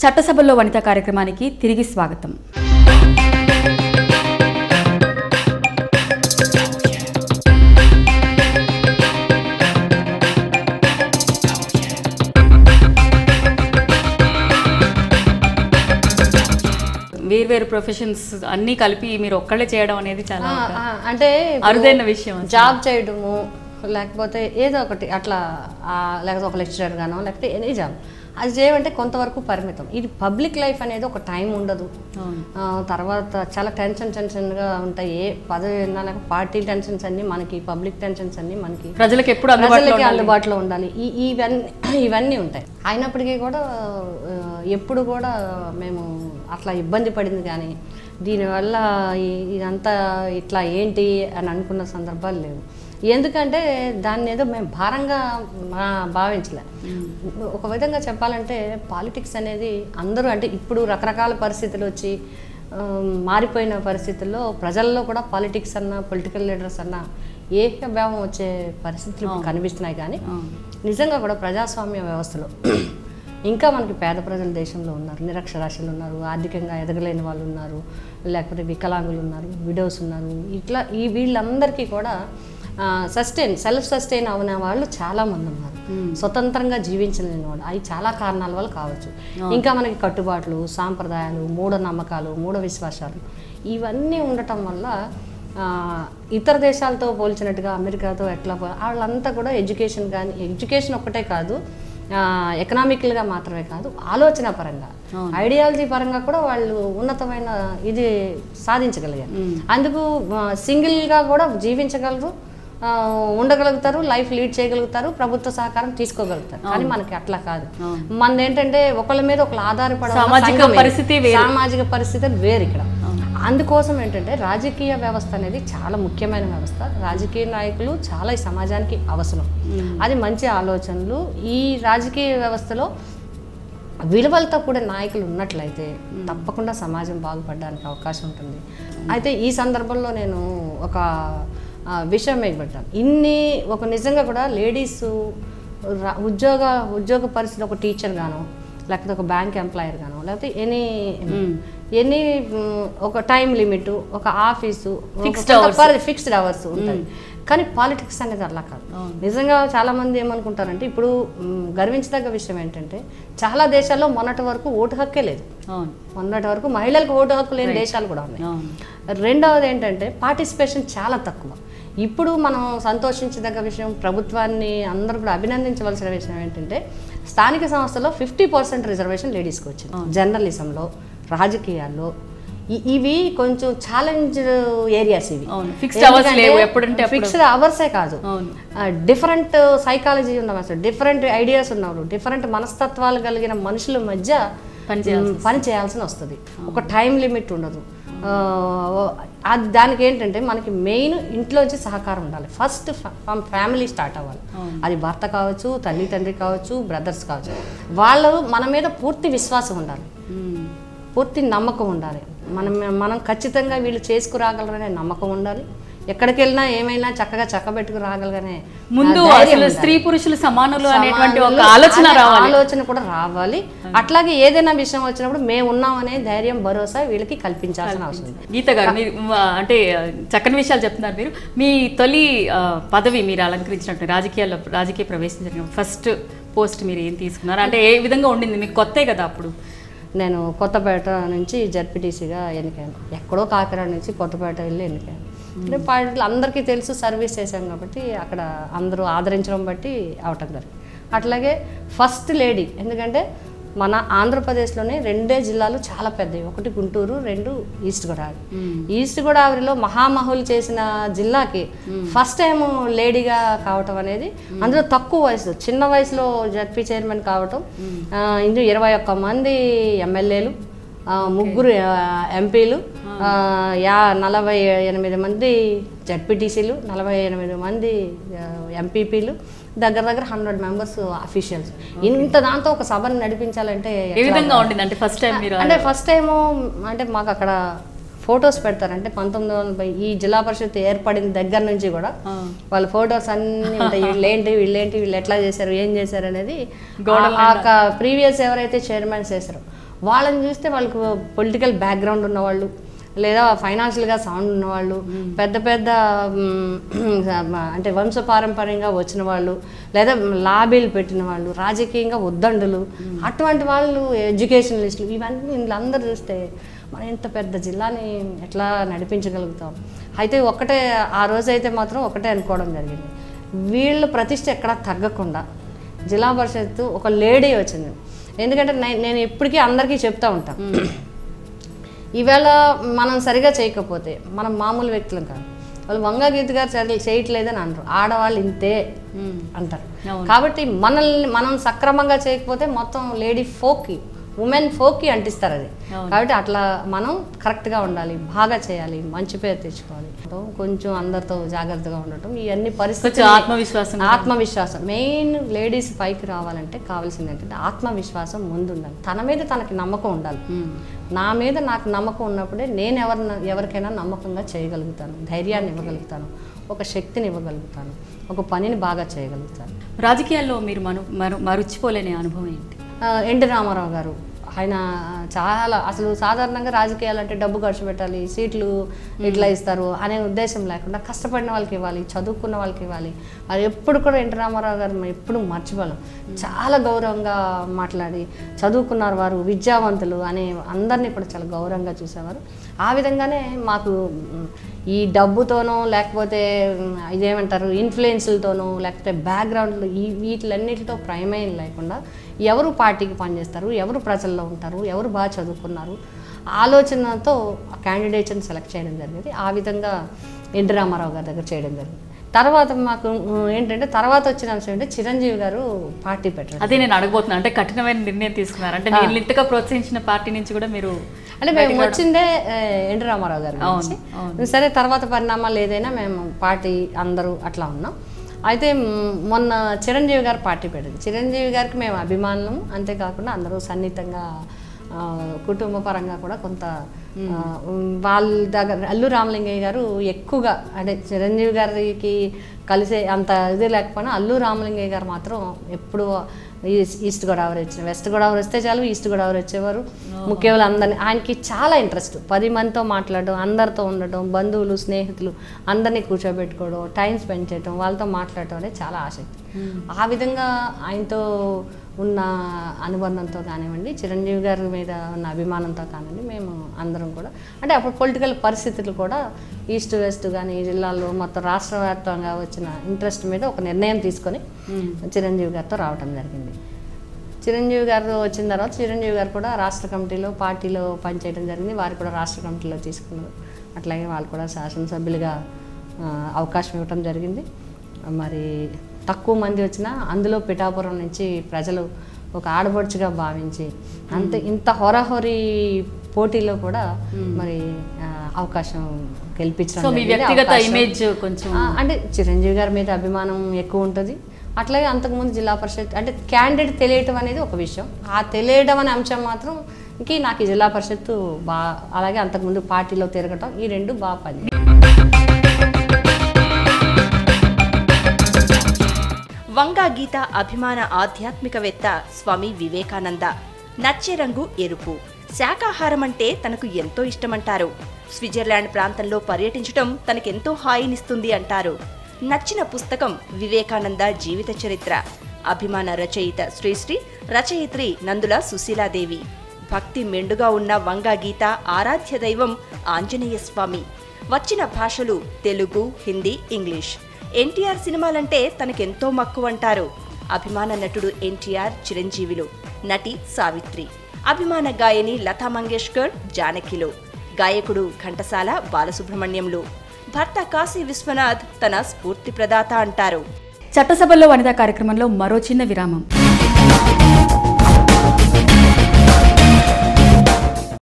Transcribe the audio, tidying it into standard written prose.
చట్టసభల్లో వనిత కార్యక్రమానికి తిరిగి స్వాగతం. వేర్వేరు ప్రొఫెషన్స్ అన్నీ కలిపి మీరు ఒక్కళ్ళే చేయడం అనేది చాలా అంటే అరుదైన విషయం. జాబ్ చేయడము లేకపోతే ఏదో ఒకటి అట్లా, లేకపోతే ఒక లెక్చరర్ గానో లేకపోతే ఎనీ జాబ్ అది చేయమంటే కొంతవరకు పరిమితం. ఇది పబ్లిక్ లైఫ్ అనేది ఒక టైం ఉండదు. తర్వాత చాలా టెన్షన్గా ఉంటాయి. ఏ పదవి పార్టీ టెన్షన్స్ అన్ని మనకి, పబ్లిక్ టెన్షన్స్ అన్ని మనకి, ప్రజలకి ఎప్పుడు అందుబాటులో ఉండాలి. ఇవన్నీ ఉంటాయి. అయినప్పటికీ కూడా ఎప్పుడు కూడా మేము అట్లా ఇబ్బంది పడింది కానీ దీనివల్ల ఇదంతా ఇట్లా ఏంటి అని అనుకున్న సందర్భాలు లేవు. ఎందుకంటే దాన్ని ఏదో మేము భారంగా భావించలే. ఒక విధంగా చెప్పాలంటే పాలిటిక్స్ అనేది అందరూ, అంటే ఇప్పుడు రకరకాల పరిస్థితులు వచ్చి మారిపోయిన పరిస్థితుల్లో ప్రజల్లో కూడా పాలిటిక్స్ అన్నా పొలిటికల్ లీడర్స్ అన్నా ఏకభావం వచ్చే పరిస్థితులు కనిపిస్తున్నాయి. కానీ నిజంగా కూడా ప్రజాస్వామ్య వ్యవస్థలో ఇంకా మనకి పేద ప్రజలు దేశంలో ఉన్నారు, నిరక్షరాస్యులు ఉన్నారు, ఆర్థికంగా ఎదగలేని వాళ్ళు ఉన్నారు, లేకపోతే వికలాంగులు ఉన్నారు, విడోస్ ఉన్నారు. ఇట్లా వీళ్ళందరికీ కూడా సెల్ఫ్ సస్టైన్ అవున వాళ్ళు చాలామంది ఉన్నారు. స్వతంత్రంగా జీవించలేని వాళ్ళు. అవి చాలా కారణాల వల్ల కావచ్చు. ఇంకా మనకి కట్టుబాట్లు, సాంప్రదాయాలు, మూఢనమ్మకాలు, మూఢ విశ్వాసాలు ఇవన్నీ ఉండటం వల్ల ఇతర దేశాలతో పోల్చినట్టుగా అమెరికాతో ఎట్లా వాళ్ళంతా కూడా ఎడ్యుకేషన్ ఒక్కటే కాదు, ఎకనామికల్గా మాత్రమే కాదు, ఆలోచన పరంగా, ఐడియాలజీ పరంగా కూడా వాళ్ళు ఉన్నతమైన ఇది సాధించగలిగారు. అందుకు సింగిల్గా కూడా జీవించగలరు, ఉండగలుగుతారు, లైఫ్ లీడ్ చేయగలుగుతారు, ప్రభుత్వ సహకారం తీసుకోగలుగుతారు. కానీ మనకి అట్లా కాదు. మనది ఏంటంటే ఒకళ్ళ మీద ఒకళ్ళు ఆధారపడే సామాజిక పరిస్థితి వేరు ఇక్కడ. అందుకోసం ఏంటంటే రాజకీయ వ్యవస్థ అనేది చాలా ముఖ్యమైన వ్యవస్థ. రాజకీయ నాయకులు చాలా ఈ సమాజానికి అవసరం. అది మంచి ఆలోచనలు. ఈ రాజకీయ వ్యవస్థలో విలువలతో కూడిన నాయకులు ఉన్నట్లయితే తప్పకుండా సమాజం బాగుపడడానికి అవకాశం ఉంటుంది. అయితే ఈ సందర్భంలో నేను ఒక విషయం ఏర్పడ్డాను. ఒక నిజంగా కూడా లేడీస్ ఉద్యోగ పరిస్థితి, ఒక టీచర్ గానో లేకపోతే ఒక బ్యాంక్ ఎంప్లాయర్ గానో లేకపోతే ఎనీ ఒక టైం లిమిట్, ఒక ఆఫీసు, ఫిక్స్డ్ అవర్స్ ఉంటుంది. కానీ పాలిటిక్స్ అనేది అలా కాదు. నిజంగా చాలామంది ఏమనుకుంటారంటే, ఇప్పుడు గర్వించదగ్గ విషయం ఏంటంటే చాలా దేశాల్లో మొన్నటి వరకు ఓటు హక్కే లేదు. మొన్నటి వరకు మహిళలకు ఓటు హక్కు లేని దేశాలు కూడా ఉన్నాయి. రెండవది ఏంటంటే పార్టిసిపేషన్ చాలా తక్కువ. ఇప్పుడు మనం సంతోషించదగ్గ విషయం, ప్రభుత్వాన్ని అందరూ కూడా అభినందించవలసిన విషయం ఏంటంటే స్థానిక సంస్థల్లో 50% రిజర్వేషన్ లేడీస్కి వచ్చింది. జర్నలిజంలో, రాజకీయాల్లో ఇవి కొంచెం ఛాలెంజ్ ఏరియాస్. ఇవి ఫిక్స్డ్ అవర్సే కాదు, డిఫరెంట్ సైకాలజీ ఉన్న, డిఫరెంట్ ఐడియాస్ ఉన్నవారు, డిఫరెంట్ మనస్తత్వాలు కలిగిన మనుషుల మధ్య పని చేయాల్సి వస్తుంది. ఒక టైం లిమిట్ ఉండదు. దానికి ఏంటంటే మనకి మెయిన్ ఇంట్లోంచి సహకారం ఉండాలి. ఫస్ట్ ఫ్యామిలీ స్టార్ట్ అవ్వాలి. అది భర్త కావచ్చు, తండ్రి కావచ్చు, బ్రదర్స్ కావచ్చు. వాళ్ళు మన మీద పూర్తి విశ్వాసం ఉండాలి, పూర్తి నమ్మకం ఉండాలి. మనం ఖచ్చితంగా వీళ్ళు చేసుకురాగలరనే నమ్మకం ఉండాలి. ఎక్కడికి వెళ్ళినా ఏమైనా చక్కగా చక్కబెట్టుకు రాగలగానే ముందు స్త్రీ పురుషులు సమానులు అనేటువంటి ఒక ఆలోచన కూడా రావాలి. అట్లాగే ఏదైనా విషయం వచ్చినప్పుడు మేము ఉన్నామనే ధైర్యం, భరోసా వీళ్ళకి కల్పించాల్సిన అవసరం. గీత గారు, మీరు అంటే చక్కని విషయాలు చెప్తున్నారు. మీరు మీ తొలి పదవి మీరు అలంకరించినట్టు రాజకీయ ప్రవేశం జరిగిన ఫస్ట్ పోస్ట్ మీరు ఏం తీసుకున్నారు? అంటే ఏ విధంగా ఉండింది? మీకు కొత్తే కదా అప్పుడు. నేను కొత్తపేట నుంచి జడ్పీటీసీగా ఎన్నికయ్యాను. ఎక్కడో కాకినాడ నుంచి కొత్తపేట వెళ్ళి ఎన్నికయ్యాను. అంటే పార్టీలు అందరికీ తెలుసు, సర్వీస్ చేశాం కాబట్టి అక్కడ అందరూ ఆదరించడం బట్టి అవటం జరిగింది. అట్లాగే ఫస్ట్ లేడీ, ఎందుకంటే మన ఆంధ్రప్రదేశ్లోనే 2 జిల్లాలు చాలా పెద్దవి. ఒకటి గుంటూరు, 2 ఈస్ట్ గోదావరి. ఈస్ట్ గోదావరిలో మహామహులు చేసిన జిల్లాకి ఫస్ట్ టైం లేడీగా కావటం అనేది, అందులో తక్కువ వయసు, చిన్న వయసులో జడ్పీ చైర్మన్ కావటం, ఇందులో 21 మంది ఎమ్మెల్యేలు, 3 ఎంపీలు, 48 మంది జడ్పీటీసీలు, 48 మంది ఎంపీపీలు, దగ్గర 100 మెంబర్స్ అఫీషియల్స్. ఇంత దాంతో ఒక సభను నడిపించాలంటే ఏ విధంగా ఉండింది? అంటే ఫస్ట్ టైము అంటే మాకు అక్కడ ఫొటోస్ పెడతారంటే 1990 ఈ జిల్లా పరిషత్ ఏర్పడిన దగ్గర నుంచి కూడా వాళ్ళ ఫొటోస్ అన్నీ ఉంటాయి. వీళ్ళు ఎట్లా చేశారు, ఏం చేశారు అనేది ప్రీవియస్ ఎవరైతే చైర్మన్స్ చేశారో వాళ్ళని చూస్తే వాళ్ళకు పొలిటికల్ బ్యాక్గ్రౌండ్ ఉన్నవాళ్ళు, లేదా ఫైనాన్షియల్గా సౌండ్ ఉన్నవాళ్ళు, పెద్ద పెద్ద అంటే వంశపారంపర్యంగా వచ్చిన వాళ్ళు, లేదా లాబీలు పెట్టిన వాళ్ళు, రాజకీయంగా ఉద్దండులు, అటువంటి వాళ్ళు, ఎడ్యుకేషనలిస్టులు, ఇవన్నీ వీళ్ళందరూ చూస్తే మనం ఇంత పెద్ద జిల్లాని ఎట్లా నడిపించగలుగుతాం. అయితే ఒకటే ఆ రోజు అయితే మాత్రం ఒకటే అనుకోవడం జరిగింది, వీళ్ళ ప్రతిష్ట ఎక్కడా తగ్గకుండా జిల్లా పరిషత్తు ఒక లేడీ వచ్చింది. ఎందుకంటే నేను ఎప్పటికీ అందరికీ చెప్తూ ఉంటాను, ఈవేళ మనం సరిగా చేయకపోతే మనం మామూలు వ్యక్తులం కాదు. వాళ్ళు వంగా గీత గారు చేయట్లేదని అంటారు, ఆడవాళ్ళు ఇంతే అంటారు. కాబట్టి మనం సక్రమంగా చేయకపోతే మొత్తం లేడీ ఫోక్కి, ఉమెన్ ఫోక్కి అంటిస్తారు అది. కాబట్టి అట్లా మనం కరెక్ట్గా ఉండాలి, బాగా చేయాలి, మంచి పేరు తెచ్చుకోవాలి, కొంచెం అందరితో జాగ్రత్తగా ఉండటం, ఇవన్నీ పరిస్థితులు, ఆత్మవిశ్వాసం మెయిన్. లేడీస్ పైకి రావాలంటే కావాల్సింది ఏంటంటే ఆత్మవిశ్వాసం ముందు ఉండాలి, తన మీద తనకి నమ్మకం ఉండాలి. నా మీద నాకు నమ్మకం ఉన్నప్పుడే నేను ఎవరికైనా నమ్మకంగా చేయగలుగుతాను, ధైర్యాన్ని ఇవ్వగలుగుతాను, ఒక శక్తిని ఇవ్వగలుగుతాను, ఒక పనిని బాగా చేయగలుగుతాను. రాజకీయాల్లో మీరు మరుచిపోలేని అనుభవం ఏంటి? ఎన్టీ రామారావు గారు, ఆయన చాలా అసలు సాధారణంగా రాజకీయాలు అంటే డబ్బు ఖర్చు పెట్టాలి, సీట్లు ఇట్లా ఇస్తారు అనే ఉద్దేశం లేకుండా కష్టపడిన వాళ్ళకి ఇవ్వాలి, చదువుకున్న వాళ్ళకి ఇవ్వాలి. అది ఎప్పుడు కూడా ఎన్టీ రామారావు గారు ఎప్పుడు మర్చిపోలేం. చాలా గౌరవంగా మాట్లాడి, చదువుకున్నారు వారు, విద్యావంతులు అనే అందరినీ కూడా చాలా గౌరవంగా చూసేవారు. ఆ విధంగానే మాకు ఈ డబ్బుతోనో లేకపోతే ఇదేమంటారు ఇన్ఫ్లుయెన్స్లతోనో లేకపోతే బ్యాక్గ్రౌండ్లు వీటిలన్నిటితో ప్రమేయం లేకుండా ఎవరు పార్టీకి పనిచేస్తారు, ఎవరు ప్రజల్లో ఉంటారు, ఎవరు బాగా చదువుకున్నారు ఆలోచనతో క్యాండిడేట్ని సెలెక్ట్ చేయడం జరిగింది. ఆ విధంగా ఎన్టీ రామారావు గారి దగ్గర చేయడం జరిగింది. తర్వాత మాకు ఏంటంటే తర్వాత వచ్చిన అంశం ఏంటంటే చిరంజీవి గారు పార్టీ పెట్టారు. అదే నేను అడగబోతున్నాను, అంటే కఠినమైన నిర్ణయం తీసుకున్నారు అంటే నేను ఇంతగా ప్రోత్సహించిన పార్టీ నుంచి కూడా మీరు అంటే మేము వచ్చిందే ఎన్టీ రామారావు గారు గురించి. సరే తర్వాత పరిణామాలు ఏదైనా మేము పార్టీ అందరూ అట్లా ఉన్నాం. అయితే మొన్న చిరంజీవి గారు పార్టీ పెట్టింది. చిరంజీవి గారికి మేము అభిమానులం, అంతేకాకుండా అందరూ సన్నిహితంగా కుటుంబ పరంగా కూడా కొంత వాళ్ళ దగ్గర అల్లు రామలింగయ్య గారు ఎక్కువగా అంటే చిరంజీవి గారికి కలిసే అంత ఇది లేకపోయినా అల్లు రామలింగయ్య గారు మాత్రం ఎప్పుడు ఈస్ట్ గోదావరి వచ్చిన వెస్ట్ గోదావరి వస్తే చాలు ఈస్ట్ గోదావరి వచ్చేవారు. ముఖ్యంగా అందరినీ ఆయనకి చాలా ఇంట్రెస్ట్, 10 మందితో మాట్లాడడం, అందరితో ఉండటం, బంధువులు స్నేహితులు అందరినీ కూర్చోబెట్టుకోవడం, టైం స్పెండ్ చేయడం, వాళ్ళతో మాట్లాడటం అనేది చాలా ఆసక్తి. ఆ విధంగా ఆయనతో ఉన్న అనుబంధంతో కానివ్వండి, చిరంజీవి గారి మీద ఉన్న అభిమానంతో కానివ్వండి, మేము అందరం కూడా అంటే అప్పుడు పొలిటికల్ పరిస్థితులు కూడా ఈస్ట్ వెస్ట్ కానీ జిల్లాల్లో మొత్తం రాష్ట్ర వ్యాప్తంగా వచ్చిన ఇంట్రెస్ట్ మీద ఒక నిర్ణయం తీసుకొని చిరంజీవి గారితో రావడం జరిగింది. చిరంజీవి గారు వచ్చిన తర్వాత చిరంజీవి గారు కూడా రాష్ట్ర కమిటీలో పార్టీలో పనిచేయడం జరిగింది. వారు కూడా రాష్ట్ర కమిటీలో తీసుకున్నారు. అట్లాగే వాళ్ళు కూడా శాసనసభ్యులుగా అవకాశం ఇవ్వటం జరిగింది. మరి తక్కువ మంది వచ్చినా అందులో పిఠాపురం నుంచి ప్రజలు ఒక ఆడపడుచుగా భావించి ఇంత హోరాహోరీ పోటీలో కూడా మరి అవకాశం గెలిపించడం. అంటే చిరంజీవి గారి మీద అభిమానం ఎక్కువ ఉంటుంది. అట్లాగే అంతకుముందు జిల్లా పరిషత్ అంటే క్యాండిడేట్ తెలియటం అనేది ఒక విషయం, ఆ తెలియడం అనే అంశం మాత్రం నాకు ఈ జిల్లా పరిషత్తు బాగా, అలాగే అంతకుముందు పార్టీలో తిరగటం, ఈ రెండు బాగా పని. వంగా గీత అభిమాన ఆధ్యాత్మికవేత్త స్వామి వివేకానంద. నచ్చే రంగు ఎరుపు. శాకాహారం అంటే తనకు ఎంతో ఇష్టమంటారు. స్విట్జర్లాండ్ ప్రాంతంలో పర్యటించడం తనకెంతో హాయినిస్తుంది అంటారు. నచ్చిన పుస్తకం వివేకానంద జీవిత చరిత్ర. అభిమాన రచయిత శ్రీశ్రీ, రచయిత్రి నందుల సుశీలాదేవి. భక్తి మెండుగా ఉన్న వంగా గీత ఆరాధ్య దైవం ఆంజనేయ స్వామి. వచ్చిన భాషలు తెలుగు, హిందీ, ఇంగ్లీష్. ఎన్టీఆర్ సినిమాలంటే తనకెంతో మక్కువంటారు. అభిమాన నటుడు ఎన్టీఆర్, చిరంజీవిలు. నటి సావిత్రి. అభిమాన గాయని లతా మంగేష్కర్, జానకిలో. గాయకుడు ఘంటసాల, బాలసుబ్రహ్మణ్యంలో. భర్త కాశీ విశ్వనాథ్ తన స్ఫూర్తి ప్రదాత అంటారు. చట్టసభల్లో వనితా కార్యక్రమంలో మరో చిన్న విరామం.